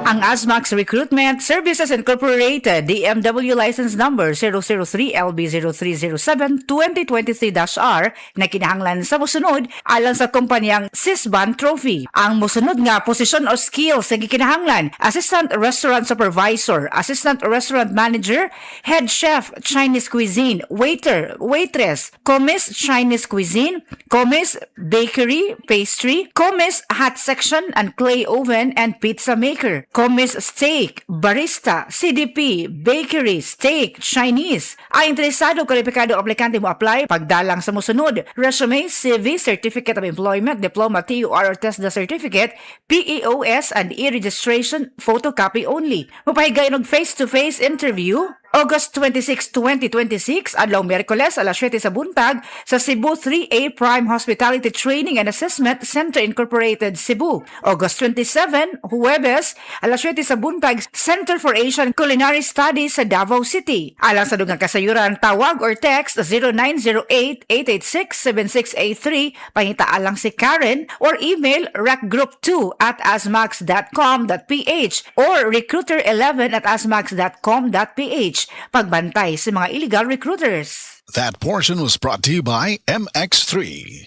Ang Asmax Recruitment Services Incorporated, DMW License Number 003LB0307-2023-R na kinahanglan sa mosunod alang sa kumpanyang Sisban Trophy. Ang mosunod nga posisyon o skills na gikinahanglan: Assistant Restaurant Supervisor, Assistant Restaurant Manager, Head Chef Chinese Cuisine, Waiter, Waitress, Commis Chinese Cuisine, Commis Bakery, Pastry, Commis Hot Section and Clay Oven and Pizza Maker, Commis Steak, Barista, CDP, Bakery, Steak, Chinese. Ang interesado kwalipikado aplikante mo apply pagdalang sa mosunod: resume, CV, Certificate of Employment, Diploma, TUR or TESDA Certificate, PEOS and e-registration, photocopy only. Mapahigay ng face-to-face interview August 26, 2026, adlaw Miyerkules, alas 7 sa buntag, sa Cebu 3A Prime Hospitality Training and Assessment Center Incorporated, Cebu. August 27, Huwebes, alas 7 sa buntag, Center for Asian Culinary Studies sa Davao City. Alang sa dugang kasayuran, tawag or text 0908-886-7683, pangitaan lang si Karen, or email recgroup2@asmax.com.ph or recruiter11@asmax.com.ph. Pagbantay sa mga illegal recruiters. That portion was brought to you by MX3.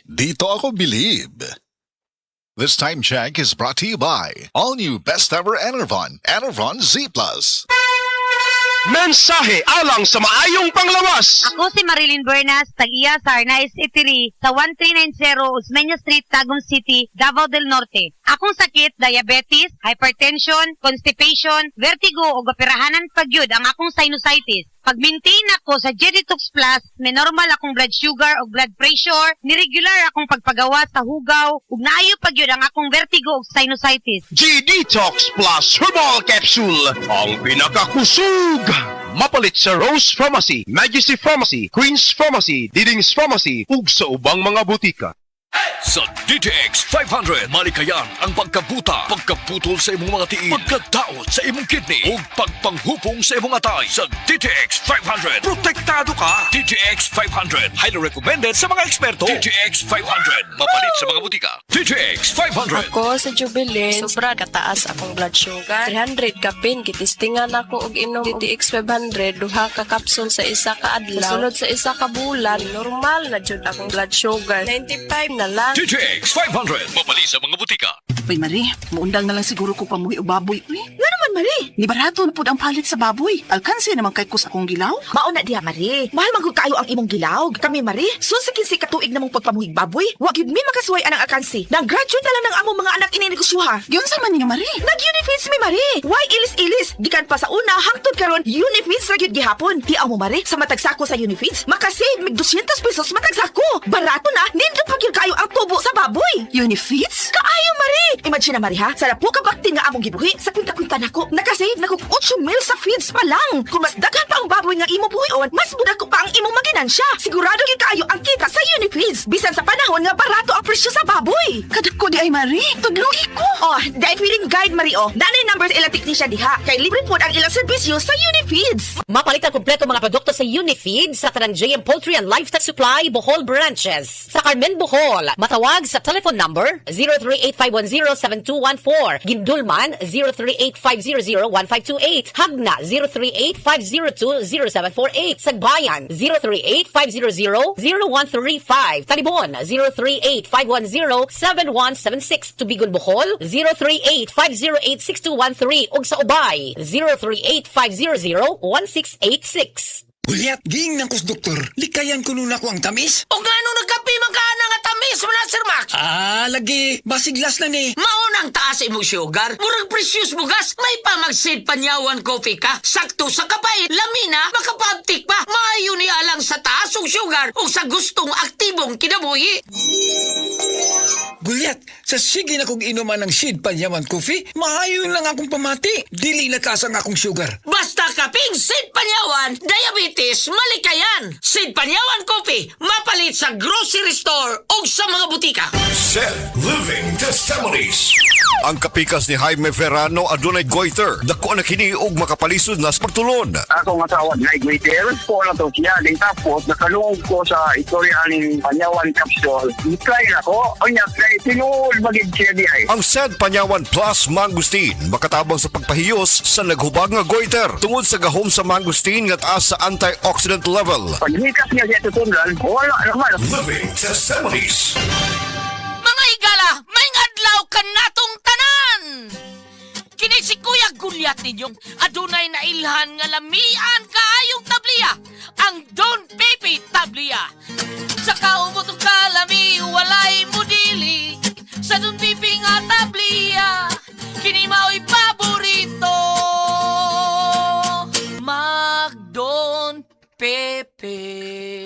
Dito ako believe. This time check is brought to you by all new best ever Enervon Z+. Mensahe alang sa maayong panglawas. Ako si Marilyn Bernas, tag-iya sa Arnaiz Eatery sa 1390 Osmeña Street, Tagum City, Davao del Norte. Akong sakit, diabetes, hypertension, constipation, vertigo o gapirahanan pagyud ang akong sinusitis. Pag-maintain ako sa G-Detox Plus, may normal akong blood sugar o blood pressure, niregular akong pagpagawa sa hugaw, ug naayo pagyud ang akong vertigo o sinusitis. G-Detox Plus Herbal Capsule, ang pinakakusog. Mapalit sa Rose Pharmacy, Majesty Pharmacy, Queen's Pharmacy, Diding's Pharmacy, ug sa ubang mga butika. Sa DTX 500, malikayan ang pagkabuta, pagkaputol sa imong mga tiil, pagkadaot sa imong kidney, o pagpanghupong sa imong atay. Sa DTX 500, protektado ka. DTX 500, highly recommended sa mga eksperto. DTX 500, mapalit sa mga butika. DTX 500. Ako sa Jubilee, sobra kataas akong blood sugar. 300 kapin, kitistingan ako og inom DTX 500, duha ka kapsul sa isa ka adlaw. Sunod sa isa ka bulan, normal na jud akong blood sugar. 95 na lang. DTX 500, mapalit sa mga butika. Uy, Marie, muundang na lang siguro ko pamuhi o baboy. Uy, nga naman, Marie. Ni barato na po ang palit sa baboy. Alkansi naman kay kus akong gilaw. Mauna diha, Marie. Mahal magud kayo ang imong gilaw. Kami, Marie, sunsikin si katuig namong pagpamuhig baboy. Wa gyud mi makasuway anang alkansi. Nag-graduate na lang ng among mga anak ininegosyoha. Yun sa man niyo, Marie. Nag-Unifeeds mi, Marie. Why ilis-ilis? Gikan pa sa una, hangtod karon Unifeeds ra gyud gihapon. Tiaw mo, Marie, sa matagsako sa Unifeeds, makasave mig 200 pesos matagsako. Barato na, nindot pa gyud kayo ang tubo sa baboy. Unifeeds? Kaayo, Marie! Imagine na, Marie, ha? Sa po kabakti nga among gibuhi, sa kwinta-kwinta nako, nakasave na kong 8 mil sa feeds pa lang. Kung mas daghan pa ang baboy nga imo buhion, mas budak ko pa ang imong maginansya. Sigurado gyud kaayo ang kita sa Unifeeds. Bisan sa panahon nga barato ang presyo sa baboy. Kadako di ay, Marie. Tudloy ko. Oh, dahil feeling guide, Marie, oh. Nanay numbers ilang technician diha. Kay libre po ang ilang serbisyo sa Unifeeds. Mapalit ang kompleto mga produkto sa Unifeeds sa tanang JM Poultry and Livestock Supply, Bohol Branches. Sa Carmen, Bohol, matawag sa telephone number 038-510-7214. Gindulman 038-500-1528. Hagna 038-502-0748. Sagbayan 038-500-0135. Talibon 038-510-7176. Tubigon, Bohol 038-508-6213. ug sa Ubay 038-500-1686. Uliat, ging ng kus doktor, likayan ko nun ako ang tamis. O gano nagkapi magkana nga tamis mo na, Sir Max? Lagi, basiglas na ni. Maunang taas imong sugar, murag precious mo gas, may pamagsid panyawan coffee ka, sakto sa kapay, lamina, makapabtik pa, maayo ni alang sa taas og sugar o sa gustong aktibong kinabuhi. Gulyat, sa sige na kong inuman ng Sid Panyaman Coffee, maayon lang akong pamati. Dili na kasang akong sugar. Basta kaping Sid Panyawan, diabetes, malikayan. Sid Panyawan Coffee, mapalit sa grocery store o sa mga butika. Sid Living Testimonies. Ang kapikas ni Jaime Verano adunay goiter. Dako na kini og makapalisod na sa pagtulon. Ako nga tawag na igwiter po na to siya. Din tapos nakalungog ko sa istorya ng Panyawan capsule. I-try na ko. O niya, try tinul magig siya di ay. Ang said Panyawan Plus Mangustin makatabang sa pagpahiyos sa naghubag nga goiter tungod sa gahom sa mangustin nga taas sa antioxidant level. Pag hikas niya siya tutundan, wala naman. Living testimonies. Mga igala, may adlaw ka natong tanan! Kini si Kuya Gulyat ninyong adunay na ilhan nga lamian kaayong tabliya, ang Don Pepe tabliya. Sa kaumutong kalami, walay mudili, sa Don Pepe nga tabliya, kini mao'y paborito. Mag Don Pepe.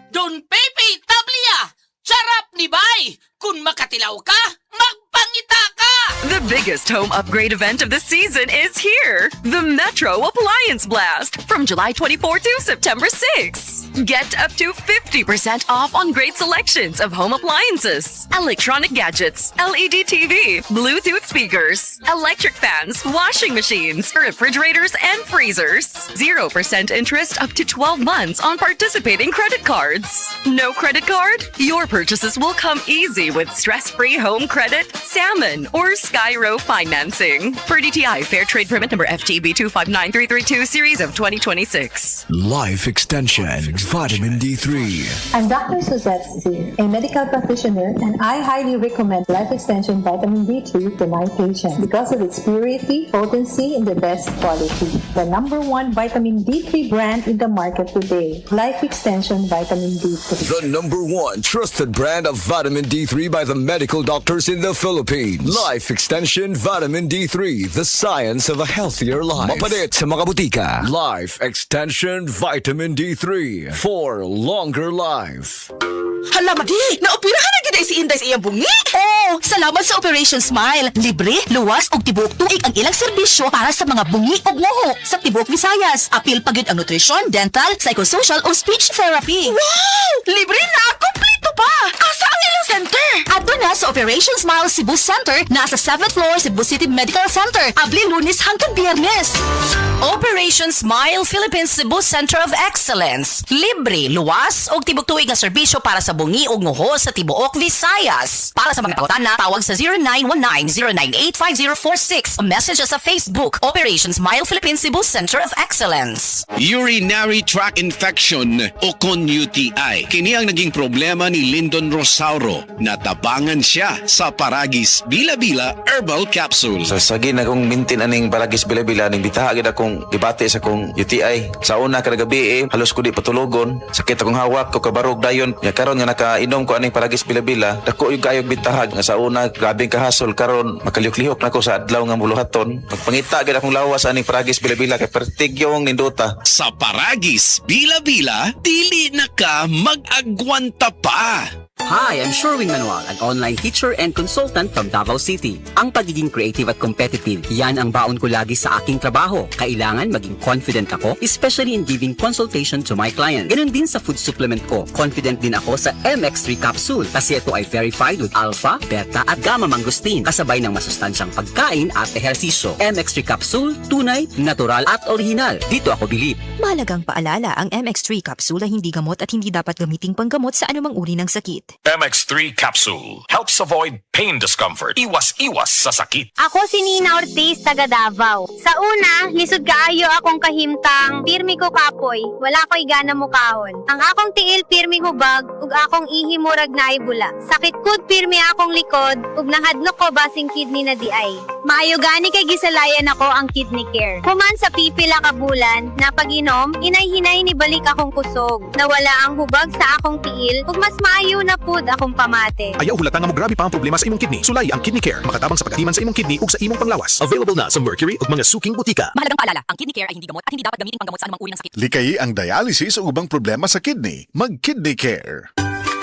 Don Pepe tabliya! Sarap ni Bay! Kung makatilaw ka, magpangita ka! The biggest home upgrade event of the season is here. The Metro Appliance Blast from July 24 to September 6. Get up to 50% off on great selections of home appliances, electronic gadgets, LED TV, Bluetooth speakers, electric fans, washing machines, refrigerators, and freezers. 0% interest up to 12 months on participating credit cards. No credit card? Your purchases will come easy with stress-free home credit, salmon, or Skyro financing. Per DTI Fair Trade Permit number FTB 259332 series of 2026. Life Extension Vitamin D3. I'm Dr. Suzette C., a medical practitioner, and I highly recommend Life Extension Vitamin D3 to my patients because of its purity, potency, and the best quality. The #1 vitamin D3 brand in the market today, Life Extension Vitamin D3. The #1 trusted brand of vitamin D3 by the medical doctors in the Philippines. Life Extension Vitamin D3, the science of a healthier life. Mapalit sa mga butika. Life Extension Vitamin D3 for longer life. Hala, Madi! Naoperahan na gina si Inday sa iyang bungi? Oo! Salamat sa Operation Smile. Libre, luwas ug tibok tuig ang ilang serbisyo para sa mga bungi ug nguho sa Tibok Visayas. Apil pagid ang nutrition, dental, psychosocial o speech therapy. Wow! Libre na! Kompleto pa! Asa ang ilang center? Ato na sa Operation Smile Cebu Center, nasa 7th floor Cebu City Medical Center. Abli Lunes hanggang Biyernes. Operation Smile Philippines Cebu Center of Excellence. Libre, luwas ug tibok tuig nga serbisyo para sa bungi ug nguho sa tibuok Visayas. Para sa mga pangutana, tawag sa 0919-098-5046. Message sa Facebook, Operation Smile Philippines Cebu Center of Excellence. Urinary tract infection o kon UTI. Kini ang naging problema ni Lyndon Rosauro. Natabangan siya sa Paragis Bila-Bila Herbal Capsule. Sa sagin akong mintin aning Paragis Bila-Bila ning bitahagid akong dibati sa akong UTI. Sa una kada gabi halos ko di patulogon. Sakit akong hawak ko kabarog dayon. Ya karon nga nakainom ko aning Paragis Bila-Bila, dako yung gayog bitahag nga sa una grabing kahasol karon makaliyok-lihok nako sa adlaw nga muluhaton. Pagpangita gid akong lawas aning Paragis Bila-Bila kay pertigyong nindota. Sa Paragis Bila-Bila, dili na ka mag-agwanta pa. Hi, I'm Sherwin Manuel, an online teacher and consultant from Davao City. Ang pagiging creative at competitive, yan ang baon ko lagi sa aking trabaho. Kailangan maging confident ako, especially in giving consultation to my client. Ganun din sa food supplement ko. Confident din ako sa MX3 capsule kasi ito ay verified with alpha, beta at gamma mangosteen kasabay ng masustansyang pagkain at ehersisyo. MX3 capsule, tunay, natural at original. Dito ako bilib. Mahalagang paalala, ang MX3 capsule ay hindi gamot at hindi dapat gamiting panggamot sa anumang uri ng sakit. MX3 Capsule helps avoid pain discomfort. Iwas-iwas sa sakit. Ako si Nina Ortiz, taga Davao. Sa una, lisod kaayo akong kahimtang, pirmi ko kapoy, wala ko'y gana mo kahon. Ang akong tiil pirmi hubag, ug akong ihimurag na ibula. Sakit kud pirmi akong likod, ug nahadlok ko basing kidney na di ay. Maayo gani kay gisalayan ako ang kidney care. Human sa pipila ka bulan, na pag-inom, inay-hinay ni balik akong kusog. Nawala ang hubag sa akong tiil, ug mas maayo na pud akong pamate. Ayaw hulata nga mo grabe pa ang problema sa imong kidney. Sulay ang Kidney Care. Makatabang sa pagkatiman sa imong kidney ug sa imong panglawas. Available na sa Mercury ug mga suking butika. Mahalagang paalala, ang kidney care ay hindi gamot at hindi dapat gamitin panggamot sa anumang uri ng sakit. Likayi ang dialysis o ubang problema sa kidney. Mag-Kidney Care.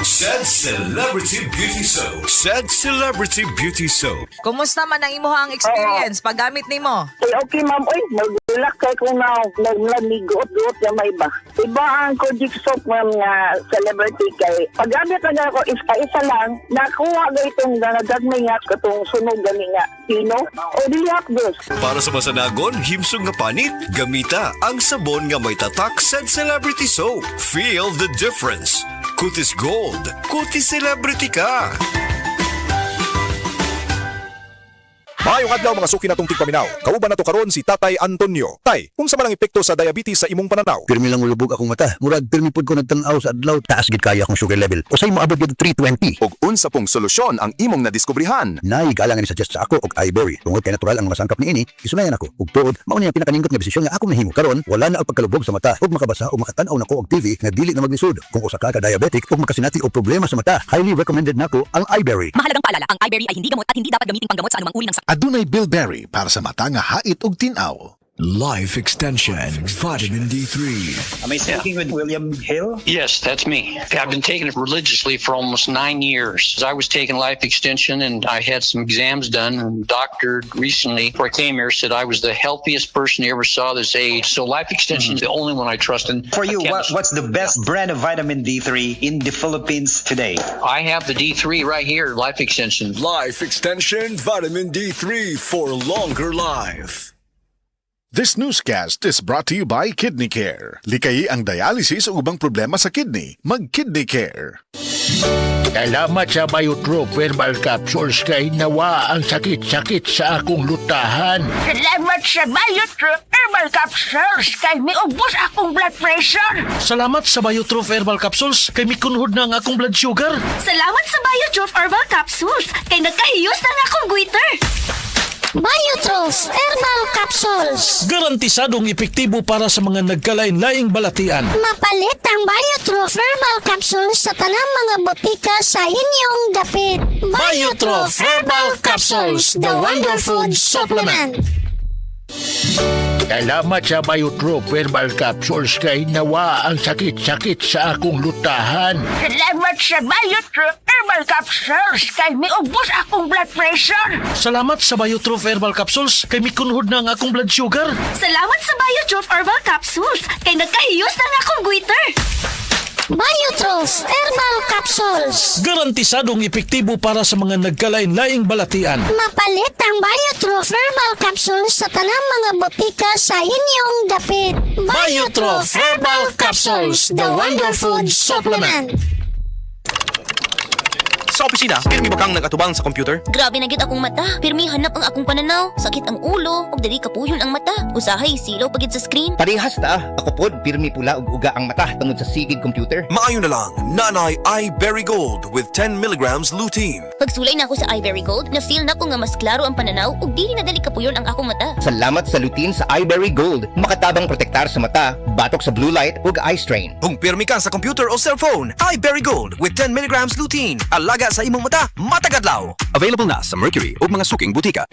Sad Celebrity Beauty Soap. Sad Celebrity Beauty Soap. Kumusta man ang imuhang experience paggamit nimo? Okay, ma'am. Uy, magulak kay kung naglamiguot-guot na may ba. Iba ang Kojic soap, ma'am, nga celebrity kay. Paggamit na ako, isa lang, nakuha ga itong nagagmay nga katong sunog gani nga. Pino? O dilihat, Diyos. Para sa masanagon, himsong nga panit, gamita ang sabon nga may tatak Sad Celebrity Soap. Feel the difference. Kutis Gold. Kutis Celebrity ka. Maayong adlaw mga suki natong tigpaminaw. Kauban nato karon si Tatay Antonio. Tay, kung sa manang epekto sa diabetes sa imong pananaw? Pirmi lang ulubog akong mata. Murag pirmi pud ko nagtanaw sa adlaw. Taas gid kaya akong sugar level. Usay mo abot gid 320. Og unsa pong solusyon ang imong nadiskubrihan? Nay galangan ni suggest sa ako og iBerry. Tungod kay natural ang mga sangkap niini, isunayan ako. Ug tuod, mao ni ang pinakaningot nga desisyon nga akong nahimo karon. Wala na og pagkalubog sa mata ug makabasa o makatan-aw nako og TV nga dili na maglisod. Kung usa ka diabetic ug makasinati og problema sa mata, highly recommended nako ang iBerry. Mahalagang paalala, ang iBerry ay hindi gamot at hindi dapat gamiting panggamot sa anumang uri ng sakit. Adunay Bilberry para sa mata nga hait ug tinaw. Life Extension Vitamin D3. Am I speaking with William Hill? Yes, that's me. I've been taking it religiously for almost 9 years. I was taking Life Extension and I had some exams done, and the doctor recently, before I came here, said I was the healthiest person he ever saw this age. So Life Extension is the only one I trust. And For you, what's the best brand of vitamin D3 in the Philippines today? I have the D3 right here, Life Extension. Life Extension Vitamin D3 for longer life. This newscast is brought to you by Kidney Care. Likayi ang dialysis o ubang problema sa kidney. Mag-Kidney Care. Salamat sa Biotrop Herbal Capsules kay nawa ang sakit-sakit sa akong lutahan. Salamat sa Biotrop Herbal Capsules kay miubos akong blood pressure. Salamat sa Biotrop Herbal Capsules kay mikunhod na ang akong blood sugar. Salamat sa Biotrop Herbal Capsules kay nagkahiyos na nga akong goiter. Biotrop Herbal Capsules. Garantisadong epektibo para sa mga nagkalain-laing balatian. Mapalit ang Biotrop Herbal Capsules sa tanang mga botika sa inyong dapit. Biotrop Herbal Capsules, the Wonder Food Supplement. Salamat sa Biotrop Herbal Capsules kay nawa ang sakit-sakit sa akong lutahan. Salamat sa Biotrop Herbal Capsules kay miubos akong blood pressure. Salamat sa Biotrop Herbal Capsules kay mikunhod na ang akong blood sugar. Salamat sa Biotrop Herbal Capsules kay nagkahiyos na nga akong goiter. Biotrop Herbal Capsules. Garantisadong epektibo para sa mga nagkalain-laing balatian. Mapalit ang Biotrop Herbal Capsules sa tanang mga botika sa inyong dapit. Biotrop Herbal Capsules, the Wonder Food Supplement. Sa opisina, pirmi ba kang nagatubang sa computer? Grabe na gyud akong mata. Pirmi hanap ang akong pananaw. Sakit ang ulo, ug dili kapuyon ang mata. Usahay silaw pagid sa screen. Parehas ta. Ako pod pirmi pula ug uga ang mata tungod sa sigid computer. Maayo na lang, Nanay iBerry Gold with 10 milligrams lutein. Pagsulay na ako sa iBerry Gold, na-feel na ko nga mas klaro ang pananaw ug dili na dali kapuyon ang akong mata. Salamat sa lutein sa iBerry Gold. Makatabang protektar sa mata, batok sa blue light ug eye strain. Kung pirmi ka sa computer o cellphone, iBerry Gold with 10 milligrams lutein. Alaga sa imong mata, matagadlaw. Available na sa Mercury o mga suking butika.